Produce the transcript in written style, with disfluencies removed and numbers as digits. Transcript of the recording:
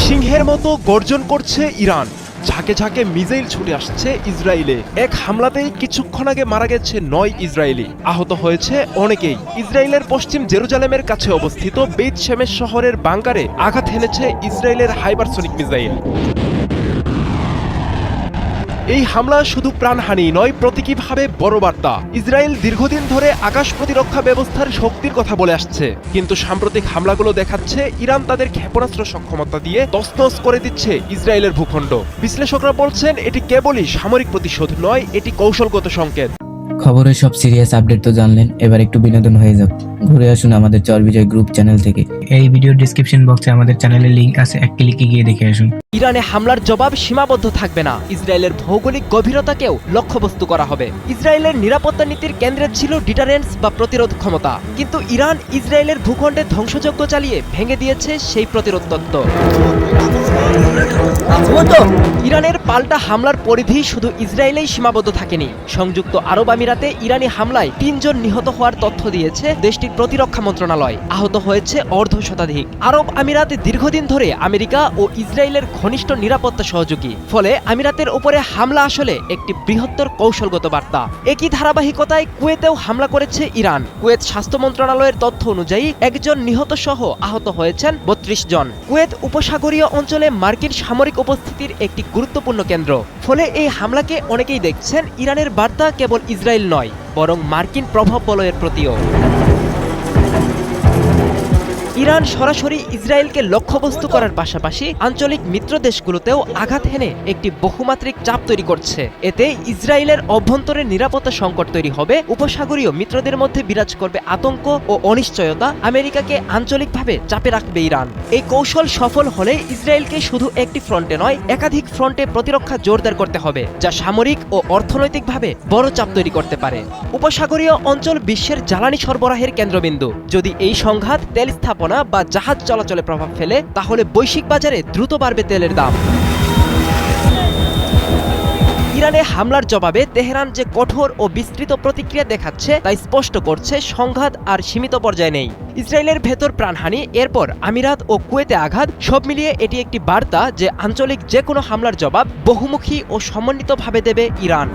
সিংহের মতো গর্জন করছে ইরান, ঝাঁকে ঝাঁকে মিসাইল ছুটে আসছে ইসরায়েলে। এক হামলাতেই কিছুক্ষণ আগে মারা গেছে ৯ ইসরায়েলি, আহত হয়েছে অনেকেই। ইসরায়েলের পশ্চিম জেরুজালেমের কাছে অবস্থিত বেইত শেমেশ শহরের বাংকারে আঘাত হেনেছে ইসরায়েলের হাইপারসনিক মিসাইল। এই হামলা শুধু প্রাণহানি নয়, প্রতীকীভাবে বড় বার্তা। ইসরায়েল দীর্ঘদিন ধরে আকাশ প্রতিরক্ষা ব্যবস্থার শক্তির কথা বলে আসছে, কিন্তু সাম্প্রতিক হামলাগুলো দেখাচ্ছে ইরান তাদের ক্ষেপণাস্ত্র সক্ষমতা দিয়ে তছনছ করে দিচ্ছে ইসরায়েলের ভূখণ্ড। বিশ্লেষকরা বলছেন এটি কেবলই সামরিক প্রতিশোধ নয়, এটি কৌশলগত সংকেত। খবরের সব সিরিয়াস আপডেট তো জানলেন, এবার একটু বিনোদন হয়ে যাক। ঘুরে আসুন আমাদের চরবিজয় গ্রুপ চ্যানেল থেকে। এই ভিডিও ডেসক্রিপশন বক্সে আমাদের চ্যানেলের লিংক আছে, এক ক্লিকে গিয়ে দেখে আসুন। ইরানে হামলার জবাব সীমাবদ্ধ থাকবে না, ইসরায়েলের ভৌগোলিক গভীরতাকেও লক্ষ্যবস্তু করা হবে। ইসরায়েলের নিরাপত্তা নীতির কেন্দ্রে ছিল ডিটারেন্স বা প্রতিরোধ ক্ষমতা, কিন্তু ইরান ইসরায়েলের ভূখণ্ডে ধ্বংসযজ্ঞ চালিয়ে ভেঙে দিয়েছে সেই প্রতিরোধ তত্ত্ব। ইরানের পাল্টা হামলার পরিধি শুধু ইসরায়েলেই সীমাবদ্ধ থাকেনি। সংযুক্ত আরব আমিরাতে ইরানি হামলায় ৩ জন নিহত হওয়ার তথ্য দিয়েছে দেশটির প্রতিরক্ষা মন্ত্রণালয়। আহত হয়েছে অর্ধ শতাধিক। আরব আমিরাত দীর্ঘদিন ধরে আমেরিকা ও ইসরায়েলের ঘনিষ্ঠ নিরাপত্তা সহযোগী, ফলে আমিরাতের উপরে হামলা আসলে একটি বৃহত্তর কৌশলগত বার্তা। একই ধারাবাহিকতায় কুয়েতেও হামলা করেছে ইরান। কুয়েত স্বাস্থ্য মন্ত্রণালয়ের তথ্য অনুযায়ী ১ জন নিহত সহ আহত হয়েছেন ৩২ জন। কুয়েত উপসাগরীয় অঞ্চলে মার্কিন সামরিক উপস্থিতির একটি গুরুত্বপূর্ণ কেন্দ্র, ফলে এই হামলাকে অনেকেই দেখছেন ইরানের বার্তা কেবল ইসরায়েল নয়, বরং মার্কিন প্রভাব বলয়ের প্রতিও। ইরান সরাসরি ইসরায়েলকে লক্ষ্যবস্তু করার পাশাপাশি আঞ্চলিক মিত্র দেশগুলোতেও আঘাত হেনে একটি বহুমাত্রিক চাপ তৈরি করছে। এতে ইসরায়েলের অভ্যন্তরে নিরাপত্তা সংকট তৈরি হবে, উপসাগরীয় মিত্রদের মধ্যে বিরাজ করবে আতঙ্ক ও অনিশ্চয়তা, আমেরিকাকে আঞ্চলিকভাবে চাপে রাখবে ইরান। এই কৌশল সফল হলে ইসরায়েলকে শুধু একটি ফ্রন্টে নয়, একাধিক ফ্রন্টে প্রতিরক্ষা জোরদার করতে হবে, যা সামরিক ও অর্থনৈতিকভাবে বড় চাপ তৈরি করতে পারে। উপসাগরীয় অঞ্চল বিশ্বের জ্বালানি সরবরাহের কেন্দ্রবিন্দু। যদি এই সংঘাত তেল স্থাপনা বা জাহাজ চলাচলে প্রভাব ফেলে, তাহলে বৈশ্বিক বাজারে দ্রুত বাড়বে তেলের দাম। ইরানে হামলার জবাবে তেহরান যে কঠোর ও বিস্তৃত প্রতিক্রিয়া দেখাচ্ছে, তা স্পষ্ট করছে সংঘাত আর সীমিত পর্যায়ে নেই। ইসরায়েলের ভেতর প্রাণহানি, এরপর আমিরাত ও কুয়েতে আঘাত, সব মিলিয়ে এটি একটি বার্তা যে আঞ্চলিক যে কোনো হামলার জবাব বহুমুখী ও সমন্বিতভাবে দেবে ইরান।